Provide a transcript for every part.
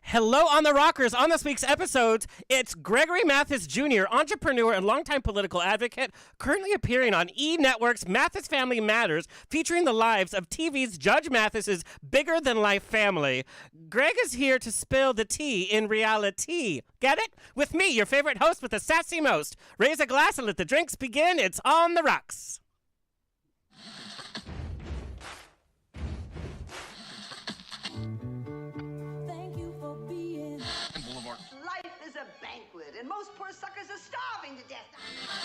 Hello on the Rockers. On this week's episode, it's Gregory Mathis Jr., entrepreneur and longtime political advocate, currently appearing on E! Network's Mathis Family Matters, featuring the lives of TV's Judge Mathis's bigger-than-life family. Greg is here to spill the tea in reality. Get it? With me, your favorite host with the sassy most. Raise a glass and let the drinks begin. It's On the Rocks. And most poor suckers are starving to death.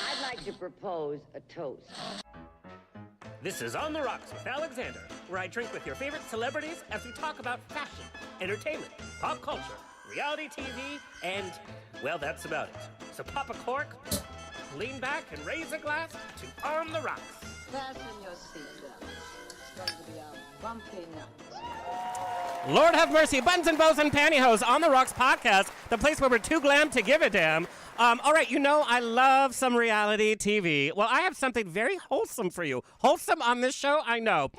I'd like to propose a toast. This is On the Rocks with Alexander, where I drink with your favorite celebrities as we talk about fashion, entertainment, pop culture, reality TV, and, well, that's about it. So pop a cork, lean back, and raise a glass to On the Rocks. Fasten your seatbelts. It's going to be a bumpy night. Lord have mercy, buttons and bows and pantyhose, On the Rocks podcast, the place where we're too glam to give a damn. All right, you know I love some reality TV. Well, I have something very wholesome for you. Wholesome on this show, I know.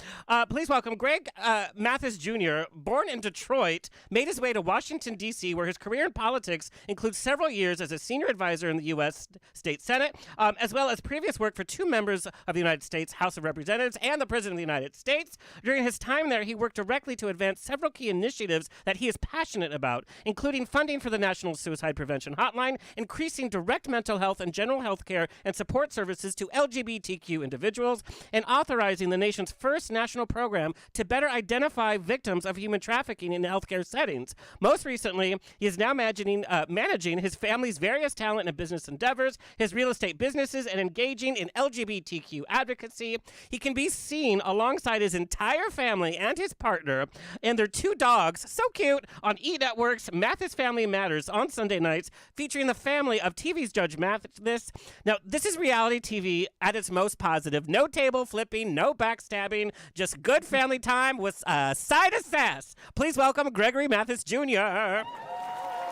Please welcome Greg Mathis Jr., born in Detroit, made his way to Washington, D.C., where his career in politics includes several years as a senior advisor in the U.S. State Senate, as well as previous work for two members of the United States House of Representatives and the President of the United States. During his time there, he worked directly to advance several key initiatives that he is passionate about, including funding for the National Suicide Prevention Hotline, increasing direct mental health and general health care and support services to LGBTQ individuals, and authorizing the nation's first national program to better identify victims of human trafficking in healthcare settings. Most recently, he is now managing his family's various talent and business endeavors, his real estate businesses, and engaging in LGBTQ advocacy. He can be seen alongside his entire family and his partner and their two dogs, so cute, on E! Network's Mathis Family Matters on Sunday nights, featuring the family of TV's Judge Mathis. Now, this is reality TV at its most positive. No table flipping, no backstabbing, just good family time with a side of sass. Please welcome Gregory Mathis Jr.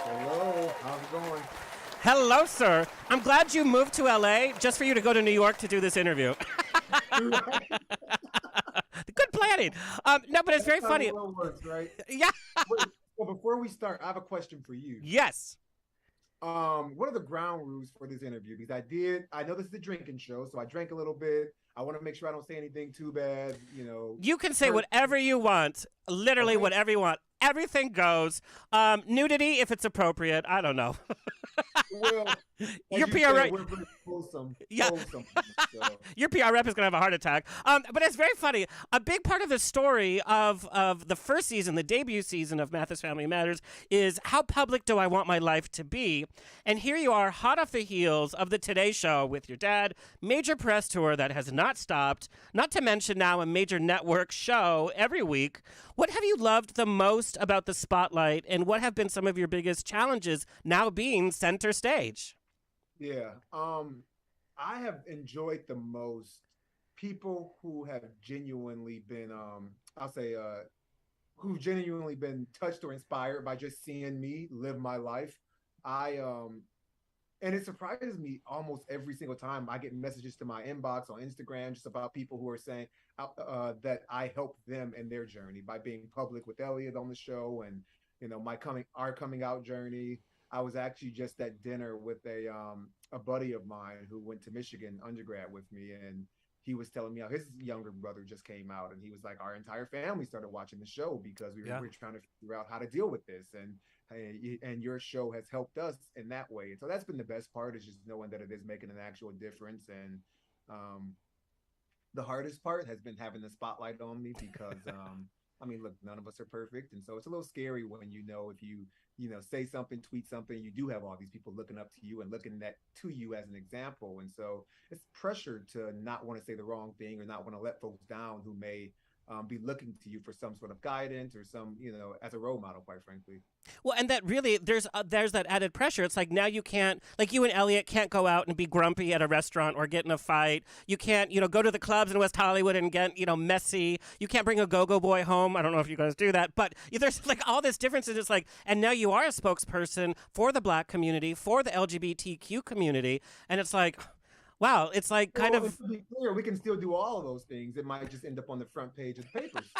Hello, how's it going? Hello, sir. I'm glad you moved to LA just for you to go to New York to do this interview. Good planning. No, but it's very funny. That's how it works, right? Yeah. Well, before we start, I have a question for you. Yes. What are the ground rules for this interview? Because I know this is a drinking show, so I drank a little bit. I want to make sure I don't say anything too bad, you know. You can say whatever you want, literally whatever you want. Everything goes. Nudity, if it's appropriate. I don't know. Well, your PR rep, we're very wholesome. Yeah. Wholesome, so. Your PR rep is going to have a heart attack. But it's very funny. A big part of the story of the first season, the debut season of Mathis Family Matters, is how public do I want my life to be? And here you are, hot off the heels of the Today Show with your dad, major press tour that has not stopped, not to mention now a major network show every week. What have you loved the most about the spotlight, and what have been some of your biggest challenges now being center stage? Yeah. I have enjoyed the most people who have genuinely been, who've genuinely been touched or inspired by just seeing me live my life. And it surprises me almost every single time I get messages to my inbox on Instagram just about people who are saying that I helped them in their journey by being public with Elliot on the show, and you know our coming out journey. I was actually just at dinner with a buddy of mine who went to Michigan undergrad with me, and he was telling me how his younger brother just came out, and he was like, our entire family started watching the show because we were trying to figure out how to deal with this, and your show has helped us in that way. And so that's been the best part, is just knowing that it is making an actual difference. And the hardest part has been having the spotlight on me because I mean, look, none of us are perfect, and so it's a little scary when if you say something, tweet something, you do have all these people looking up to you and looking to you as an example. And so it's pressure to not want to say the wrong thing or not want to let folks down who may be looking to you for some sort of guidance or some, as a role model, quite frankly. Well, and that really, there's that added pressure. It's like now you can't, like you and Elliot can't go out and be grumpy at a restaurant or get in a fight. You can't, go to the clubs in West Hollywood and get, messy. You can't bring a go-go boy home. I don't know if you guys do that, but there's like all this differences. It's like, and now you are a spokesperson for the Black community, for the LGBTQ community, and it's like, wow, it's like kind of. To be clear, we can still do all of those things. It might just end up on the front page of the papers.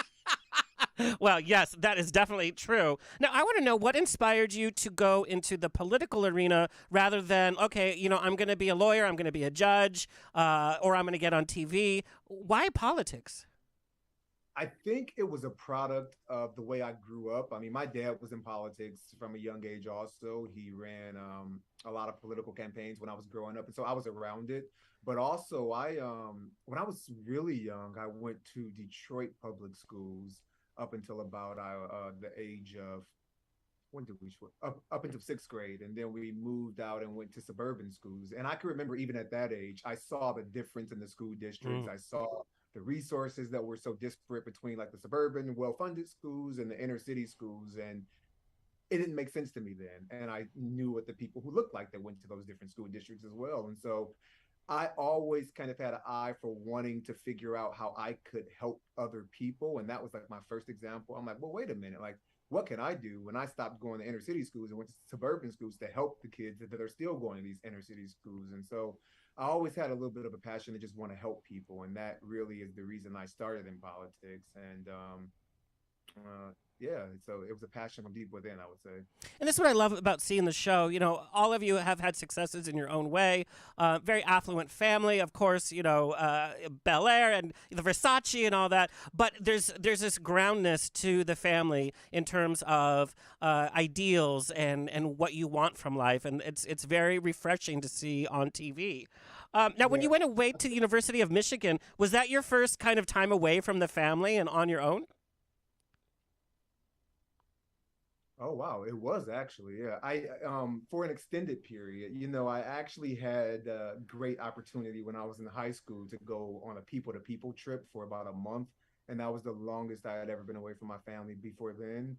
Well, yes, that is definitely true. Now, I want to know what inspired you to go into the political arena rather than, okay, I'm going to be a lawyer, I'm going to be a judge, or I'm going to get on TV. Why politics? I think it was a product of the way I grew up. I mean, my dad was in politics from a young age also. He ran a lot of political campaigns when I was growing up. And so I was around it. But also, when I was really young, I went to Detroit public schools up until about the age of, when did we up until sixth grade, and then we moved out and went to suburban schools. And I can remember even at that age, I saw the difference in the school districts. Mm. I saw the resources that were so disparate between like the suburban well-funded schools and the inner city schools, and it didn't make sense to me then. And I knew what the people who looked like that went to those different school districts as well. And so I always kind of had an eye for wanting to figure out how I could help other people. And that was like my first example. I'm like, well, wait a minute. Like, what can I do when I stopped going to inner city schools and went to suburban schools to help the kids that are still going to these inner city schools? And so I always had a little bit of a passion to just want to help people. And that really is the reason I started in politics. And yeah, so it was a passion from deep within, I would say. And this is what I love about seeing the show. All of you have had successes in your own way. Very affluent family, of course. Bel Air and the Versace and all that. But there's this groundness to the family in terms of ideals and what you want from life, and it's very refreshing to see on TV. Now, when you went away to the University of Michigan, was that your first kind of time away from the family and on your own? Oh wow, it was actually, yeah. I for an extended period, I actually had a great opportunity when I was in high school to go on a people to people trip for about a month, and that was the longest I had ever been away from my family before then.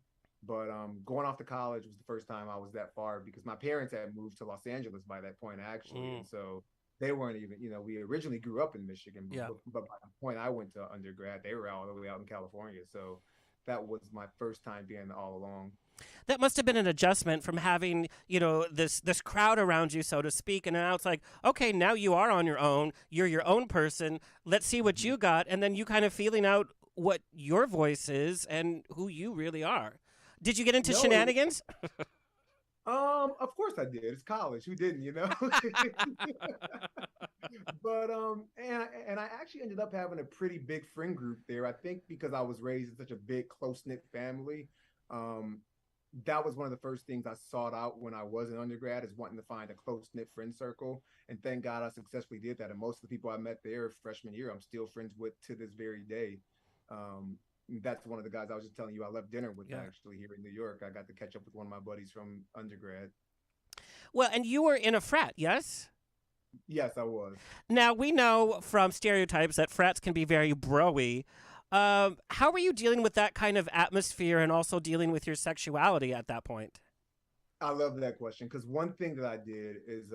But going off to college was the first time I was that far because my parents had moved to Los Angeles by that point actually, Mm. and so they weren't even, we originally grew up in Michigan, Yeah. but by the point I went to undergrad, they were all the way out in California, so that was my first time being all along. That must have been an adjustment from having, this crowd around you, so to speak, and now it's like, okay, now you are on your own. You're your own person. Let's see what you got, and then you kind of feeling out what your voice is and who you really are. Did you get into No, shenanigans? of course I did. It's college. Who didn't? But and I actually ended up having a pretty big friend group there. I think because I was raised in such a big, close-knit family. Um, that was one of the first things I sought out when I was an undergrad is wanting to find a close-knit friend circle. And thank God I successfully did that. And most of the people I met there freshman year, I'm still friends with to this very day. Um, that's one of the guys I was just telling you I left dinner with Yeah. actually here in New York. I got to catch up with one of my buddies from undergrad. Well, and you were in a frat, yes? Yes, I was. Now, we know from stereotypes that frats can be very bro-y. How were you dealing with that kind of atmosphere and also dealing with your sexuality at that point? I love that question because one thing that I did is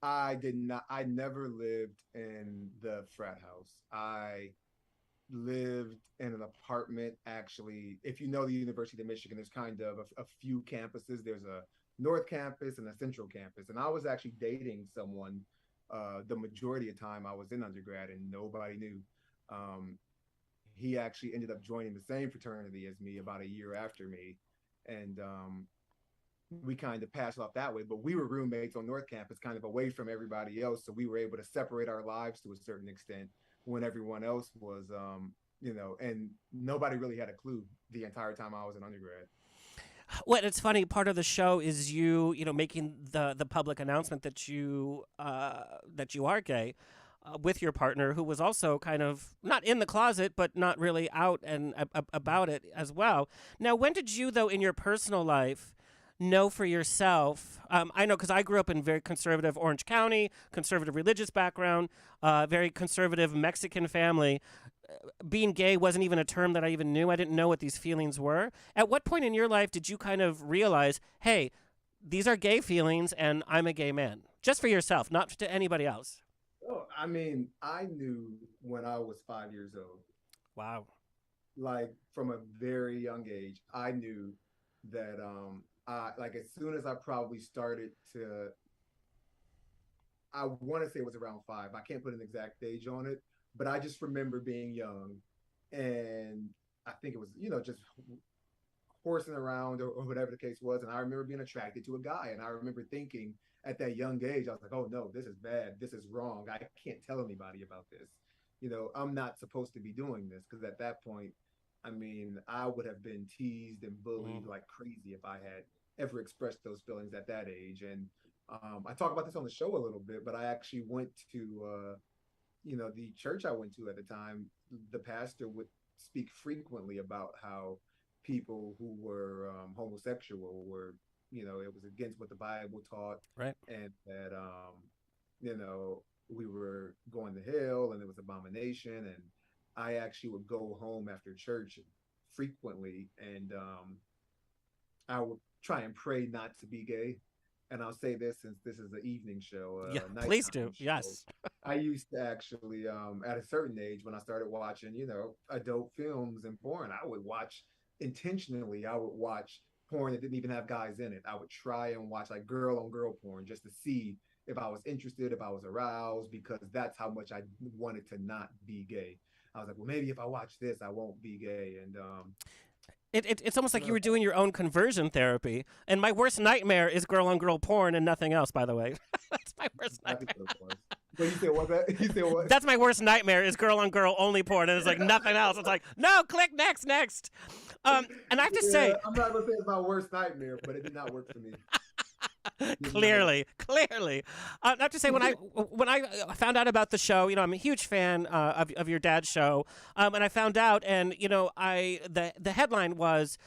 I never lived in the frat house. I lived in an apartment actually. If you know the University of Michigan, there's kind of a few campuses. There's a North Campus and a Central Campus. And I was actually dating someone the majority of time I was in undergrad and nobody knew. Um, he actually ended up joining the same fraternity as me about a year after me. And we kind of passed off that way, but we were roommates on North Campus, kind of away from everybody else. So we were able to separate our lives to a certain extent when everyone else was, and nobody really had a clue the entire time I was an undergrad. Well, it's funny. Part of the show is you making the public announcement that you are gay with your partner, who was also kind of not in the closet, but not really out and about it as well. Now, when did you, though, in your personal life, know for yourself? I know because I grew up in very conservative Orange County, conservative religious background, very conservative Mexican family. Being gay wasn't even a term that I even knew. I didn't know what these feelings were. At what point in your life did you kind of realize, hey, these are gay feelings and I'm a gay man? Just for yourself, not to anybody else. Oh, I mean, I knew when I was 5 years old. Wow. Like from a very young age, I knew that like as soon as I probably started to, I want to say it was around 5. I can't put an exact age on it, but I just remember being young and I think it was, just horsing around or whatever the case was. And I remember being attracted to a guy. And I remember thinking at that young age, I was like, oh no, this is bad. This is wrong. I can't tell anybody about this. I'm not supposed to be doing this, because at that point, I mean, I would have been teased and bullied like crazy if I had ever expressed those feelings at that age. And I talk about this on the show a little bit, but I actually went to, the church I went to at the time. The pastor would speak frequently about how people who were homosexual were, it was against what the Bible taught, Right. and that, we were going to hell and it was abomination. And I actually would go home after church frequently, and I would try and pray not to be gay. And I'll say this, since this is an evening show, Yeah, please do. show, Yes. I used to actually, at a certain age, when I started watching, adult films and porn, I would watch intentionally. I would watch porn that didn't even have guys in it. I would try and watch like girl on girl porn just to see if I was interested, if I was aroused, because that's how much I wanted to not be gay. I was like, well, maybe if I watch this, I won't be gay. And It's almost like you were doing your own conversion therapy. And my worst nightmare is girl on girl porn and nothing else, by the way. That's my worst nightmare. So you said what? You said what? That's my worst nightmare is girl on girl only porn. And it's like nothing else. It's like, no, click next. And I have to say, I'm not going to say it's my worst nightmare, but it did not work for me. clearly. I have to say, when I found out about the show, I'm a huge fan of your dad's show, and I found out, and the headline was,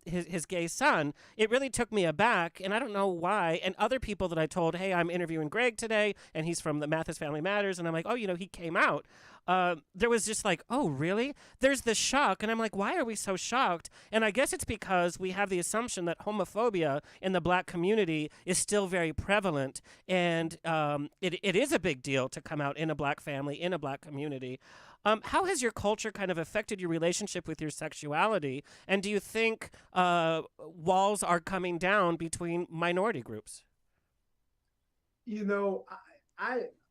his gay son. It really took me aback, and I don't know why. And other people that I told, hey, I'm interviewing Greg today, and he's from the Mathis Family Matters, and I'm like, oh, he came out. There was just like, oh, really? There's the shock. And I'm like, why are we so shocked? And I guess it's because we have the assumption that homophobia in the black community is still very prevalent. And it is a big deal to come out in a black family, in a black community. How has your culture kind of affected your relationship with your sexuality? And do you think walls are coming down between minority groups?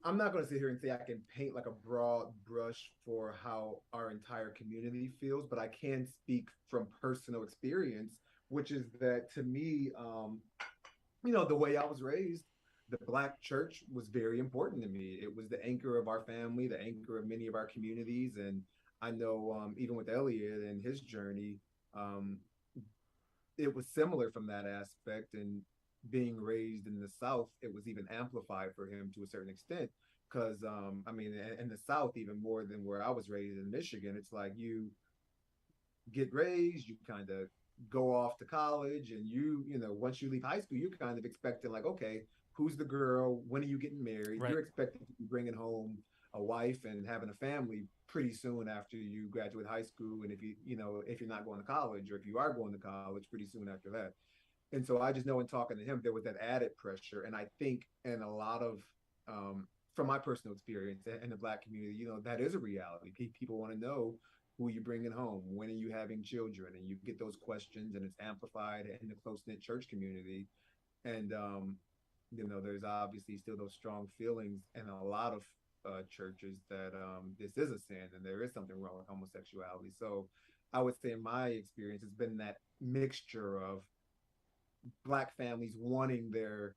I'm not going to sit here and say I can paint like a broad brush for how our entire community feels, but I can speak from personal experience, which is that to me, the way I was raised, the Black church was very important to me. It was the anchor of our family, the anchor of many of our communities. And I know even with Elliot and his journey, it was similar from that aspect. And being raised in the South, it was even amplified for him to a certain extent. Because, in the South, even more than where I was raised in Michigan, it's like you get raised, you kind of go off to college, and once you leave high school, you're kind of expecting like, okay, who's the girl? When are you getting married? Right. You're expected to be bringing home a wife and having a family pretty soon after you graduate high school. And if if you're not going to college, or if you are going to college, pretty soon after that. And so I just know in talking to him, there was that added pressure. And I think in a lot of, from my personal experience in the Black community, that is a reality. People want to know who you're bringing home, when are you having children, and you get those questions, and it's amplified in the close-knit church community. And, there's obviously still those strong feelings in a lot of churches that this is a sin and there is something wrong with homosexuality. So I would say in my experience, it's been that mixture of Black families wanting their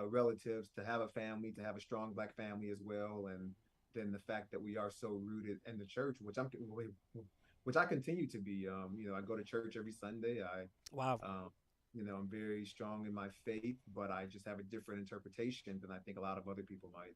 relatives to have a family, to have a strong Black family as well, and then the fact that we are so rooted in the church, which I continue to be. I go to church every Sunday. Wow. I'm very strong in my faith, but I just have a different interpretation than I think a lot of other people might.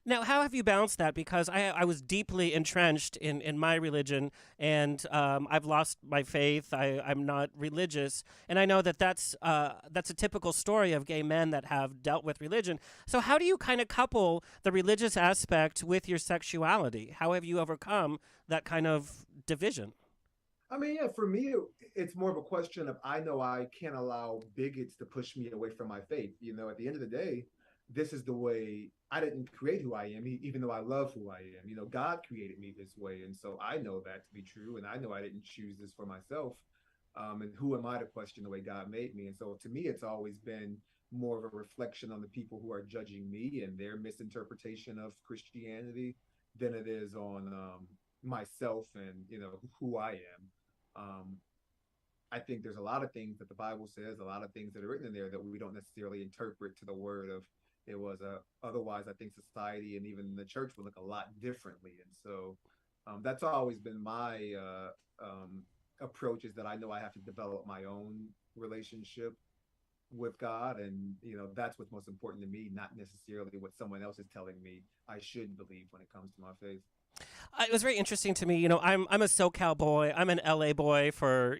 Now, how have you balanced that? Because I was deeply entrenched in my religion, and I've lost my faith. I'm not religious, and I know that's a typical story of gay men that have dealt with religion. So how do you kind of couple the religious aspect with your sexuality? How have you overcome that kind of division? For me, it's more of a question of, I know I can't allow bigots to push me away from my faith. At the end of the day, this is the way. I didn't create who I am, even though I love who I am. God created me this way. And so I know that to be true. And I know I didn't choose this for myself. And who am I to question the way God made me? And so to me, it's always been more of a reflection on the people who are judging me and their misinterpretation of Christianity than it is on myself and who I am. Um, I think there's a lot of things that the Bible says, a lot of things that are written in there that we don't necessarily interpret to the word of it was a otherwise I think society and even the church would look a lot differently. And so that's always been my approach, is that I know I have to develop my own relationship with God, and that's what's most important to me, not necessarily what someone else is telling me I should believe when it comes to my faith. It was very interesting to me. I'm a SoCal boy. I'm an LA boy for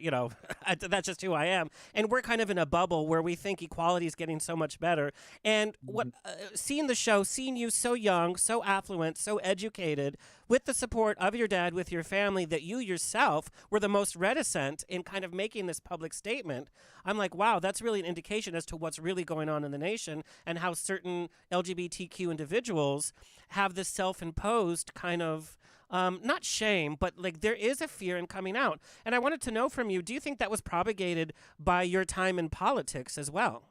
that's just who I am. And we're kind of in a bubble where we think equality is getting so much better. And what seeing the show, seeing you so young, so affluent, so educated, with the support of your dad, with your family, that you yourself were the most reticent in kind of making this public statement. I'm like, wow, that's really an indication as to what's really going on in the nation and how certain LGBTQ individuals have this self-imposed kind of not shame, but like there is a fear in coming out. And I wanted to know from you, do you think that was propagated by your time in politics as well?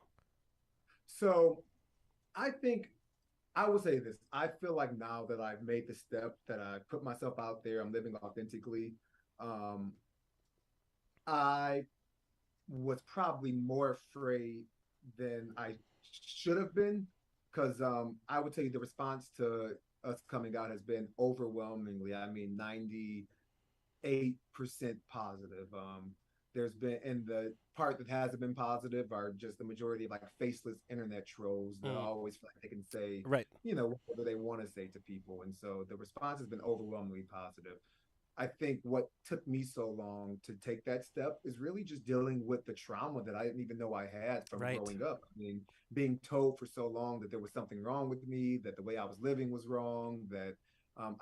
So I think I will say this. I feel like now that I've made the step, that I put myself out there, I'm living authentically. Um, I was probably more afraid than I should have been, because I would tell you the response to us coming out has been overwhelmingly, I mean, 98% positive. There's been, and the part that hasn't been positive are just the majority of like faceless internet trolls that Mm, always feel like they can say, right. whatever they want to say to people. And so the response has been overwhelmingly positive. I think what took me so long to take that step is really just dealing with the trauma that I didn't even know I had from Right. growing up. I mean, being told for so long that there was something wrong with me, that the way I was living was wrong, that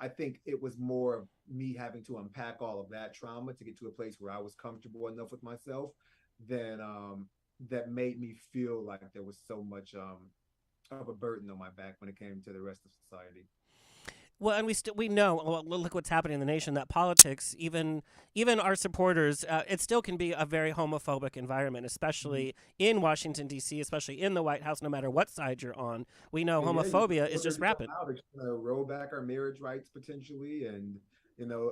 I think it was more of me having to unpack all of that trauma to get to a place where I was comfortable enough with myself, than that made me feel like there was so much of a burden on my back when it came to the rest of society. Well, and we know. Well, look what's happening in the nation. That politics, even our supporters, it still can be a very homophobic environment, Mhm. especially in Washington D.C., especially in the White House. No matter what side you're on, we know And yeah, you homophobia is they're just gonna come rampant. out, they're gonna roll back our marriage rights potentially, and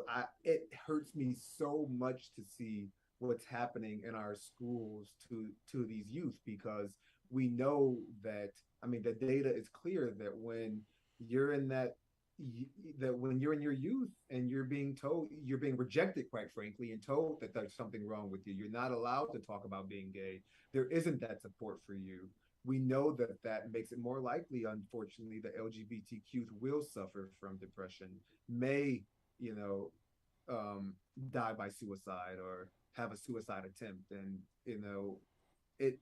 I it hurts me so much to see what's happening in our schools to these youth, because we know that, I mean, the data is clear that when you're in that when you're in your youth and you're being told, you're being rejected, quite frankly, and told that there's something wrong with you, you're not allowed to talk about being gay, there isn't that support for you. We know that that makes it more likely, unfortunately, that LGBTQ will suffer from depression, may, you know, die by suicide or have a suicide attempt. And, it,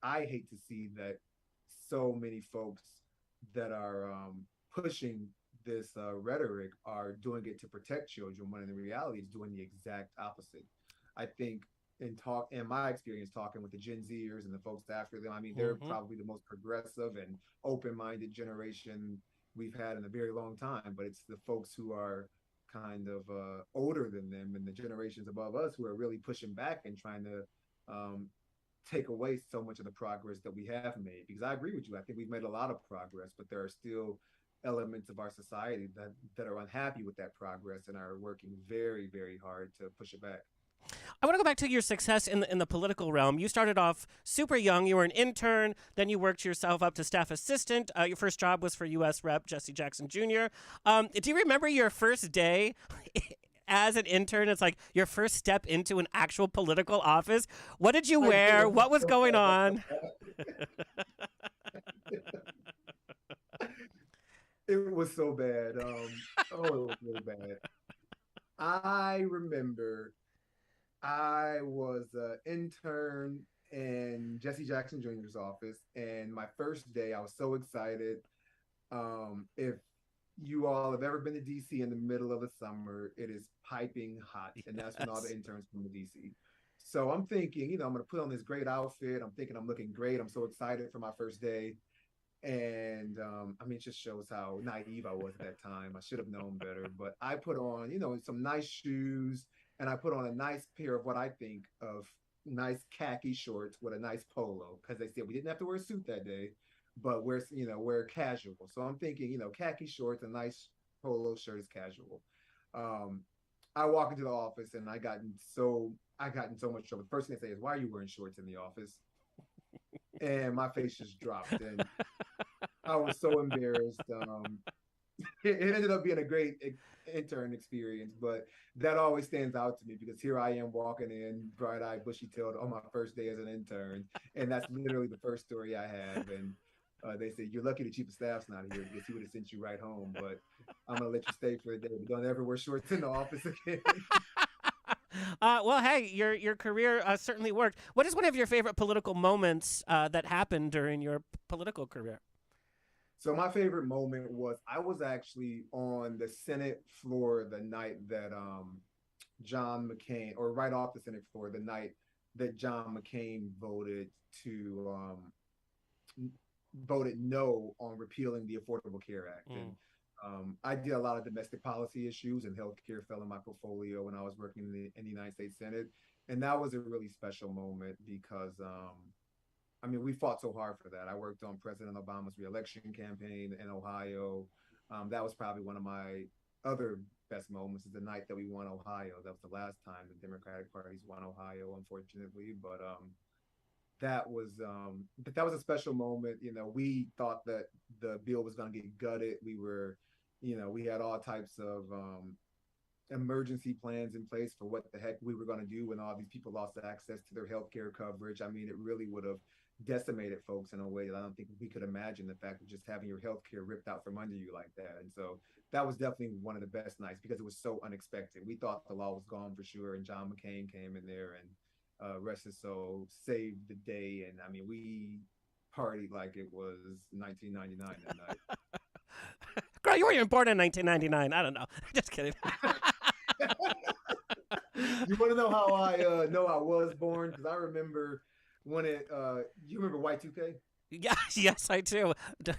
I hate to see that so many folks that are pushing this rhetoric are doing it to protect children, when in reality it's doing the exact opposite. I think in my experience talking with the Gen Zers and the folks after them, I mean, they're Hmm. probably the most progressive and open-minded generation we've had in a very long time. But it's the folks who are kind of older than them and the generations above us who are really pushing back and trying to um, take away so much of the progress that we have made. Because I agree with you, I think we've made a lot of progress, but there are still elements of our society that are unhappy with that progress and are working very, very hard to push it back. I want to go back to your success in the political realm. You started off super young. You were an intern, then you worked yourself up to staff assistant. Your first job was for U.S. Rep. Jesse Jackson Jr. Do you remember your first day as an intern? It's like your first step into an actual political office. What did you I wear? do. What was going on? It was so bad. Oh, it was really bad. I remember I was an intern in Jesse Jackson Jr.'s office, and my first day, I was so excited. If you all have ever been to DC in the middle of the summer, it is piping hot, and that's when all the Yes. interns come to DC. So I'm thinking, I'm going to put on this great outfit. I'm thinking I'm looking great. I'm so excited for my first day. And I mean, it just shows how naive I was at that time. I should have known better. But I put on, some nice shoes, and I put on a nice pair of what I think of nice khaki shorts with a nice polo, because they said we didn't have to wear a suit that day, but wear casual. So I'm thinking, khaki shorts, a nice polo shirt is casual. Um, I walk into the office and I got in so much trouble. The first thing they say is, "Why are you wearing shorts in the office?" And my face just dropped, and I was so embarrassed. It ended up being a great intern experience, but that always stands out to me because here I am walking in bright-eyed, bushy-tailed on my first day as an intern, and that's literally the first story I have. And they say, "You're lucky the chief of staff's not here because he would have sent you right home." But I'm gonna let you stay for the day. But don't ever wear shorts in the office again. Well, hey, your career certainly worked. What is one of your favorite political moments that happened during your political career? So my favorite moment was I was actually on the Senate floor the night that John McCain, or right off the Senate floor, the night that John McCain to voted no on repealing the Affordable Care Act. And I did a lot of domestic policy issues, and healthcare fell in my portfolio when I was working in the United States Senate. And that was a really special moment because I mean, we fought so hard for that. I worked on President Obama's reelection campaign in Ohio. That was probably one of my other best moments, is the night that we won Ohio. That was the last time the Democratic parties won Ohio, unfortunately. But that was a special moment. You know, we thought that the bill was going to get gutted. We were, you know, we had all types of emergency plans in place for what the heck we were going to do when all these people lost access to their healthcare coverage. I mean, it really would have decimated folks in a way that I don't think we could imagine, the fact of just having your healthcare ripped out from under you like that. And so that was definitely one of the best nights because it was so unexpected. We thought the law was gone for sure, and John McCain came in there and rest his soul, saved the day. And I mean, we partied like it was 1999 that night. Girl, you weren't even born in 1999. I don't know. Just kidding. You want to know how I know I was born? Because I remember when you remember Y2K? Yes, I do.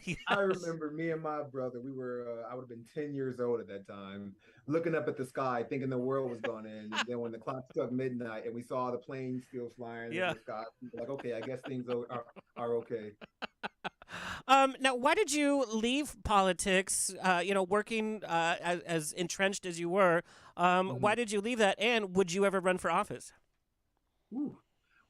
Yes. I remember me and my brother, we were, I would have been 10 years old at that time, looking up at the sky, thinking the world was going to end. And then when the clock struck midnight and we saw the planes still flying in the sky, we were like, okay, I guess things are okay. Now, why did you leave politics? Working as entrenched as you were, why did you leave that? And would you ever run for office? Ooh.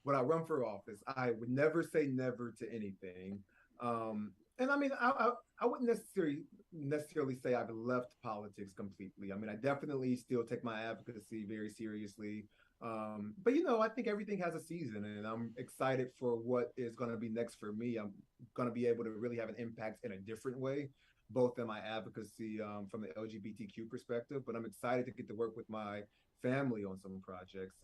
When I run for office, I would never say never to anything. And I mean, I wouldn't necessarily say I've left politics completely. I mean, I definitely still take my advocacy very seriously. But you know, I think everything has a season, and I'm excited for what is going to be next for me. I'm going to be able to really have an impact in a different way, both in my advocacy from the LGBTQ perspective, but I'm excited to get to work with my family on some projects.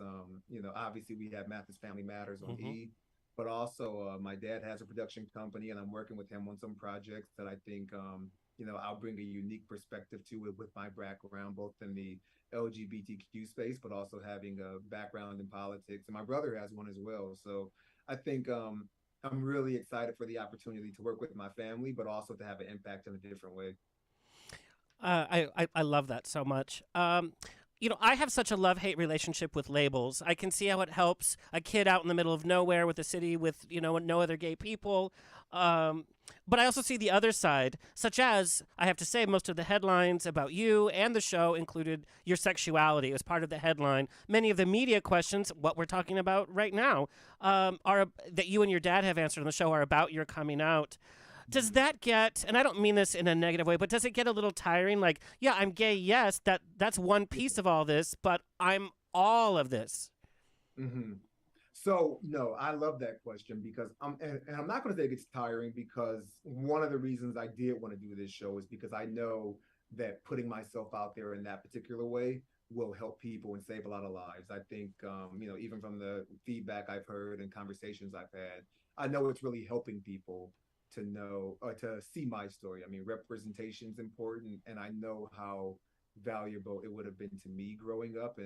You know, obviously we have Mathis Family Matters on E, but also my dad has a production company, and I'm working with him on some projects that I think, you know, I'll bring a unique perspective to it with my background, both in the LGBTQ space, but also having a background in politics. And my brother has one as well. So I think I'm really excited for the opportunity to work with my family, but also to have an impact in a different way. I love that so much. I have such a love-hate relationship with labels. I can see how it helps a kid out in the middle of nowhere with a city with, no other gay people. But I also see the other side, such as, I have to say, most of the headlines about you and the show included your sexuality as part of the headline. Many of the media questions, what we're talking about right now, are that you and your dad have answered on the show are about your coming out. Does that get, and I don't mean this in a negative way, but does it get a little tiring? Like, yeah, I'm gay, yes, that's one piece of all this, but I'm all of this. Mm-hmm. So no, I love that question because and I'm not going to say it gets tiring, because one of the reasons I did want to do this show is because I know that putting myself out there in that particular way will help people and save a lot of lives. I think, even from the feedback I've heard and conversations I've had, I know it's really helping people to know or to see my story. I mean, representation is important, and I know how valuable it would have been to me growing up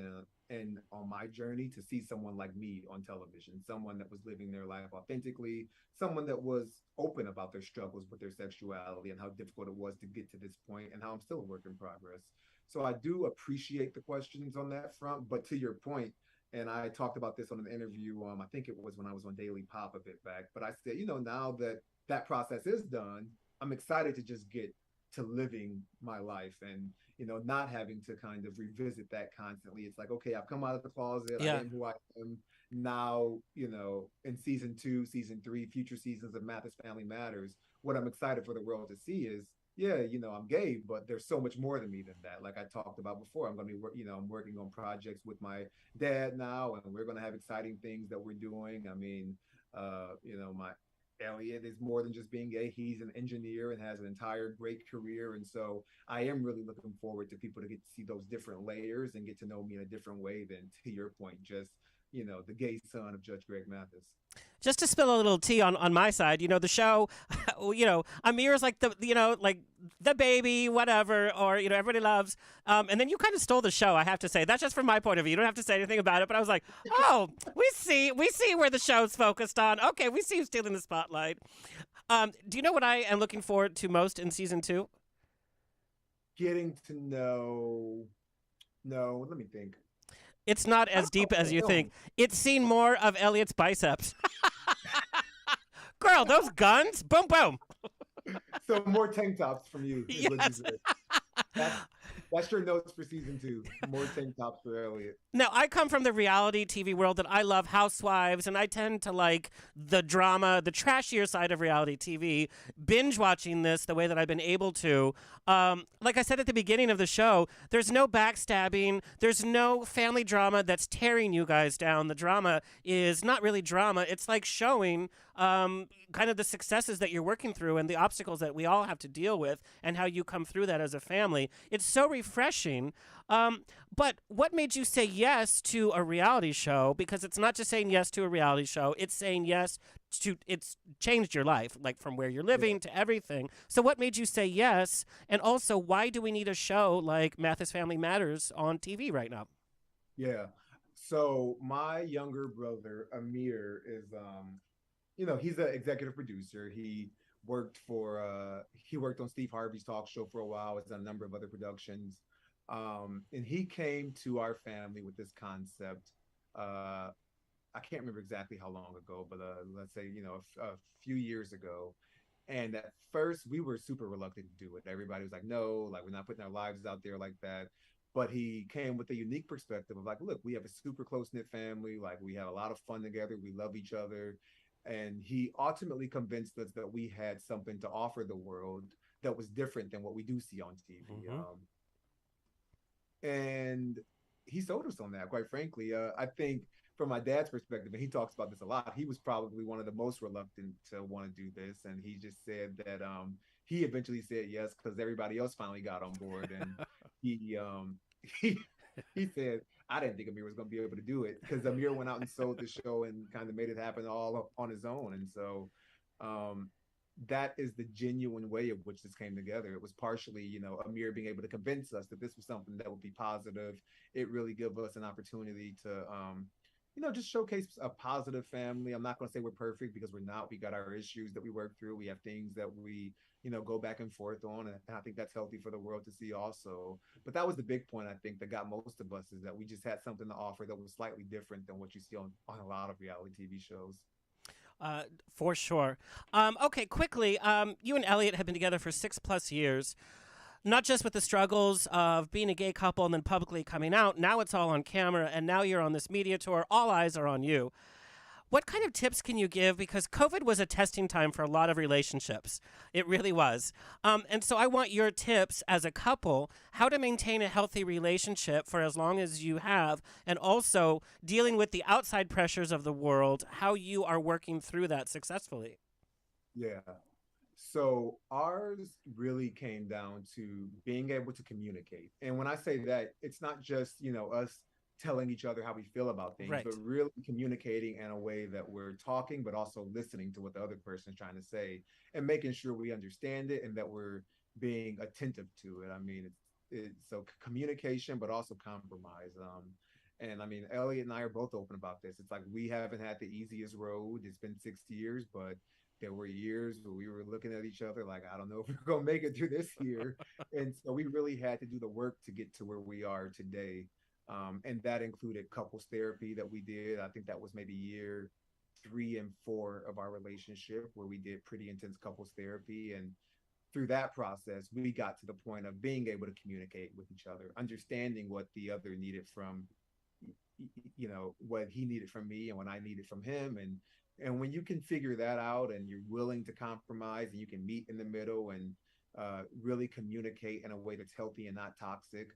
and on my journey to see someone like me on television, someone that was living their life authentically, someone that was open about their struggles with their sexuality and how difficult it was to get to this point, and how I'm still a work in progress. So I do appreciate the questions on that front. But to your point, and I talked about this on an interview, I think it was when I was on Daily Pop a bit back, but I said, now that that process is done, I'm excited to just get to living my life and, not having to kind of revisit that constantly. It's like, okay, I've come out of the closet. I Yeah. am who I am now, in season 2, season 3, future seasons of Mathis Family Matters. What I'm excited for the world to see is, yeah, I'm gay, but there's so much more to me than that. Like I talked about before, I'm going to be, I'm working on projects with my dad now, and we're going to have exciting things that we're doing. I mean, my Elliot is more than just being gay. He's an engineer and has an entire great career. And so I am really looking forward to people to get to see those different layers and get to know me in a different way than, to your point, just, the gay son of Judge Greg Mathis. Just to spill a little tea on my side, the show, Amir is like like the baby, whatever, or, everybody loves. And then you kind of stole the show, I have to say. That's just from my point of view. You don't have to say anything about it. But I was like, oh, we see where the show's focused on. Okay, we see you stealing the spotlight. Do you know what I am looking forward to most in season 2? Getting to know, no, let me think. It's not as deep as you think. It's seen more of Elliot's biceps. Girl, those guns, boom, boom. So more tank tops from you. Is what you Yes. said. That's your notes for season 2. More tank tops for Elliot. Now, I come from the reality TV world that I love Housewives, and I tend to like the drama, the trashier side of reality TV. Binge watching this the way that I've been able to. Like I said at the beginning of the show, there's no backstabbing. There's no family drama that's tearing you guys down. The drama is not really drama. It's like showing kind of the successes that you're working through and the obstacles that we all have to deal with and how you come through that as a family. It's so refreshing. But what made you say yes to a reality show? Because it's not just saying yes to a reality show. It's saying yes to, it's changed your life, like from where you're living to everything. So what made you say yes? And also, why do we need a show like Mathis Family Matters on TV right now? Yeah. So my younger brother, Amir, is, he's an executive producer. He worked on Steve Harvey's talk show for a while. It's done a number of other productions. And he came to our family with this concept. I can't remember exactly how long ago, but let's say, a few years ago. And at first, we were super reluctant to do it. Everybody was like, no, like, we're not putting our lives out there like that. But he came with a unique perspective of like, look, we have a super close knit family. Like, we have a lot of fun together. We love each other. And he ultimately convinced us that we had something to offer the world that was different than what we do see on TV. And he sold us on that, quite frankly. I think from my dad's perspective, and he talks about this a lot, he was probably one of the most reluctant to want to do this. And he just said that he eventually said yes because everybody else finally got on board. And he he said, I didn't think Amir was going to be able to do it because Amir went out and sold the show and kind of made it happen all on his own. And so that is the genuine way of which this came together. It was partially, Amir being able to convince us that this was something that would be positive. It really gave us an opportunity to, just showcase a positive family. I'm not going to say we're perfect because we're not. We got our issues that we work through. We have things that we, go back and forth on. And I think that's healthy for the world to see also. But that was the big point, I think, that got most of us is that we just had something to offer that was slightly different than what you see on a lot of reality TV shows. For sure. Okay, quickly, you and Elliot have been together for 6+ years. Not just with the struggles of being a gay couple and then publicly coming out. Now it's all on camera, and now you're on this media tour. All eyes are on you. What kind of tips can you give? Because COVID was a testing time for a lot of relationships. It really was. And so I want your tips as a couple, how to maintain a healthy relationship for as long as you have, and also dealing with the outside pressures of the world, how you are working through that successfully. Yeah. So ours really came down to being able to communicate. And when I say that, it's not just, us telling each other how we feel about things, Right. but really communicating in a way that we're talking, but also listening to what the other person is trying to say and making sure we understand it and that we're being attentive to it. I mean, it's so communication, but also compromise. And I mean, Elliot and I are both open about this. It's like we haven't had the easiest road. It's been 6 years, but there were years where we were looking at each other like, I don't know if we're going to make it through this year. And so we really had to do the work to get to where we are today. And that included couples therapy that we did. I think that was maybe year 3 and 4 of our relationship where we did pretty intense couples therapy. And through that process, we got to the point of being able to communicate with each other, understanding what the other needed from, what he needed from me and what I needed from him. And when you can figure that out and you're willing to compromise and you can meet in the middle and really communicate in a way that's healthy and not toxic,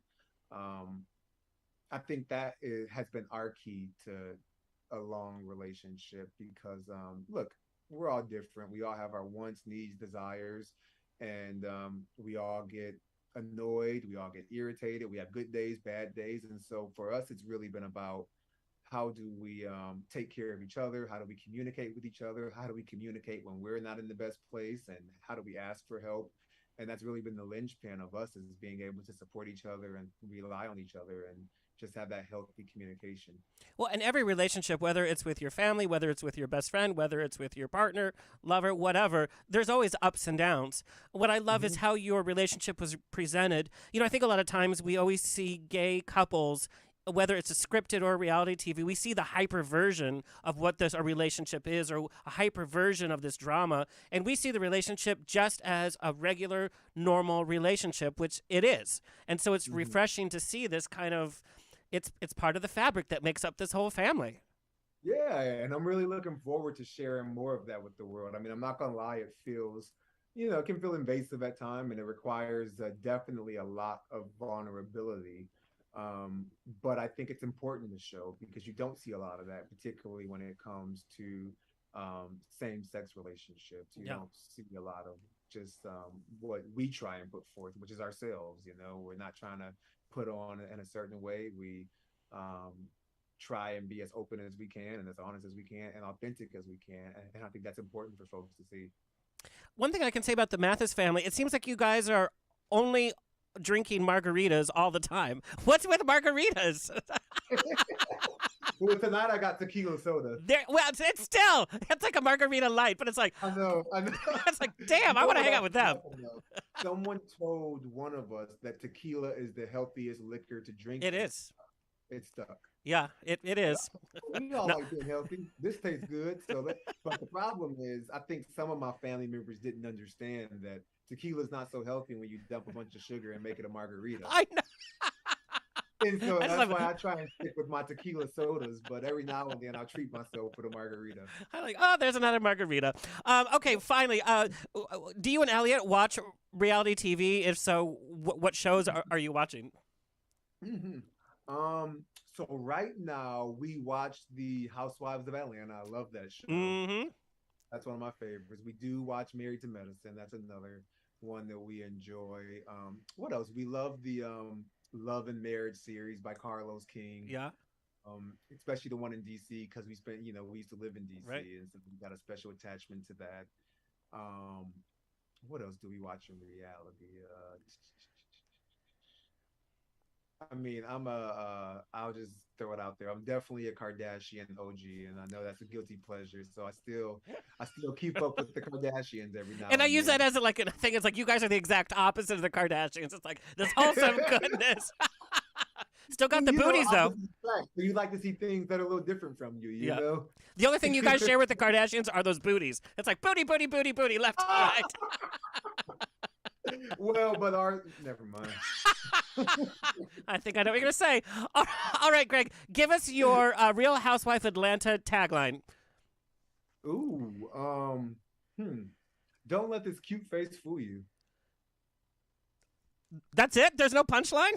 I think that has been our key to a long relationship because, look, we're all different. We all have our wants, needs, desires, and we all get annoyed. We all get irritated. We have good days, bad days. And so for us, it's really been about how do we take care of each other? How do we communicate with each other? How do we communicate when we're not in the best place? And how do we ask for help? And that's really been the linchpin of us, is being able to support each other and rely on each other and just have that healthy communication. Well, in every relationship, whether it's with your family, whether it's with your best friend, whether it's with your partner, lover, whatever, there's always ups and downs. What I love is how your relationship was presented. You know, I think a lot of times we always see gay couples, whether it's a scripted or reality TV, we see the hyper version of what a relationship is, or a hyper version of this drama. And we see the relationship just as a regular, normal relationship, which it is. And so it's refreshing to see this kind of, it's part of the fabric that makes up this whole family. Yeah, and I'm really looking forward to sharing more of that with the world. I mean, I'm not going to lie, it feels, it can feel invasive at times, and it requires definitely a lot of vulnerability. But I think it's important to show because you don't see a lot of that, particularly when it comes to same-sex relationships. You don't see a lot of just what we try and put forth, which is ourselves. We're not trying to put on in a certain way. We try and be as open as we can and as honest as we can and authentic as we can. And I think that's important for folks to see. One thing I can say about the Mathis family, it seems like you guys are only drinking margaritas all the time. What's with margaritas? Well, tonight I got tequila soda. It's still, it's like a margarita light, but it's like, I know. It's like, damn, I want to hang out with them. Someone told one of us that tequila is the healthiest liquor to drink. It is. It's stuck. Yeah, it is. We all like being healthy. This tastes good. But the problem is, I think some of my family members didn't understand that tequila is not so healthy when you dump a bunch of sugar and make it a margarita. I know. And so that's why I try and stick with my tequila sodas, but every now and then I'll treat myself with a margarita. I'm like, oh, there's another margarita. Okay, finally, do you and Elliot watch reality TV? If so, what shows are you watching? So right now we watch The Housewives of Atlanta. I love that show. That's one of my favorites. We do watch Married to Medicine. That's another one that we enjoy. What else? We love the Love and Marriage series by Carlos King. Yeah. Especially the one in DC because we used to live in DC, right. And so we got a special attachment to that. What else do we watch in reality? I mean, I'll just throw it out there. I'm definitely a Kardashian OG, and I know that's a guilty pleasure. So I still keep up with the Kardashians every now and then. And I use that as a thing. It's like you guys are the exact opposite of the Kardashians. It's like this wholesome goodness. Still got the booties though. You like to see things that are a little different from you. You know. The only thing you guys share with the Kardashians are those booties. It's like booty, booty, booty, booty, left and right. Well, but never mind. I think I know what you're going to say. All right, Greg, give us your Real Housewife Atlanta tagline. Ooh, don't let this cute face fool you. That's it? There's no punchline?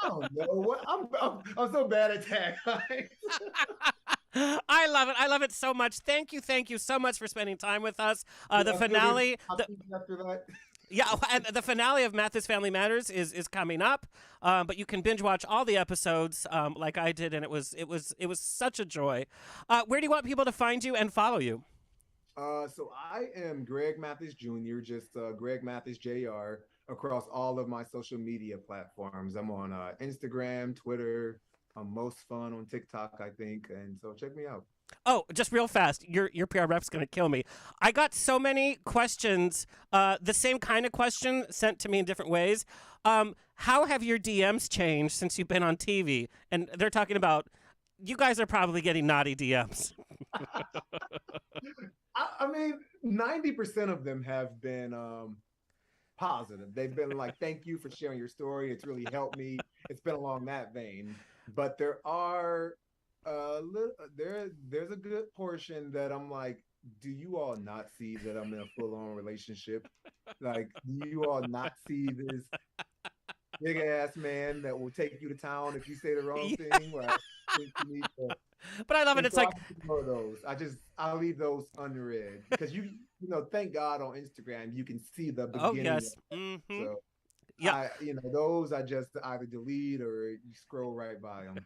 I don't know. What I'm so bad at taglines. I love it. I love it so much. Thank you so much for spending time with us. The finale. After that. Yeah, and the finale of Mathis Family Matters is coming up, but you can binge watch all the episodes like I did, and it was such a joy. Where do you want people to find you and follow you? So I am Greg Mathis Jr., just Greg Mathis Jr. across all of my social media platforms. I'm on Instagram, Twitter. I'm most fun on TikTok, I think, and so check me out. Oh, just real fast. Your PR rep's going to kill me. I got so many questions, the same kind of question sent to me in different ways. How have your DMs changed since you've been on TV? And they're talking about, you guys are probably getting naughty DMs. I mean, 90% of them have been positive. They've been like, thank you for sharing your story. It's really helped me. It's been along that vein. But there are there's a good portion that I'm like, do you all not see that I'm in a full-on relationship? Like, do you all not see this big ass man that will take you to town if you say the wrong thing? Like, I think you need to. But I love it. And It's so like, I ignore those. I leave those unread because you know, thank God on Instagram you can see the beginning. oh yes, Of it. So yeah. those I just either delete or you scroll right by them.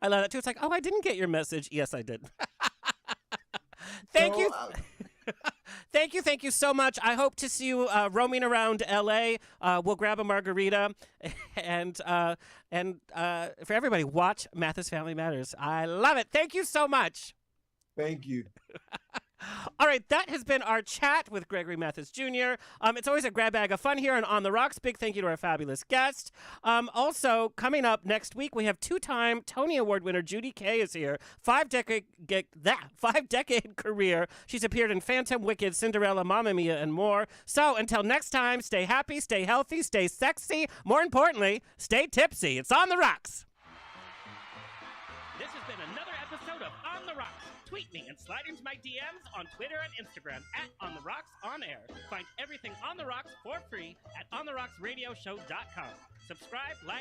I love that too. It's like, oh, I didn't get your message. Yes, I did. Thank you. Thank you so much. I hope to see you roaming around LA. We'll grab a margarita, and for everybody, watch Mathis Family Matters. I love it. Thank you so much. Thank you. All right, that has been our chat with Gregory Mathis Jr. It's always a grab bag of fun here on The Rocks. Big thank you to our fabulous guest. Also, coming up next week, we have two-time Tony Award winner Judy Kaye is here. 5-decade career. She's appeared in Phantom, Wicked, Cinderella, Mamma Mia, and more. So until next time, stay happy, stay healthy, stay sexy. More importantly, stay tipsy. It's On The Rocks. This has been another episode of On The Rocks. Tweet me and slide into my DMs on Twitter and Instagram at On The Rocks On Air. Find everything On The Rocks for free at OnTheRocksRadioshow.com. Subscribe, like,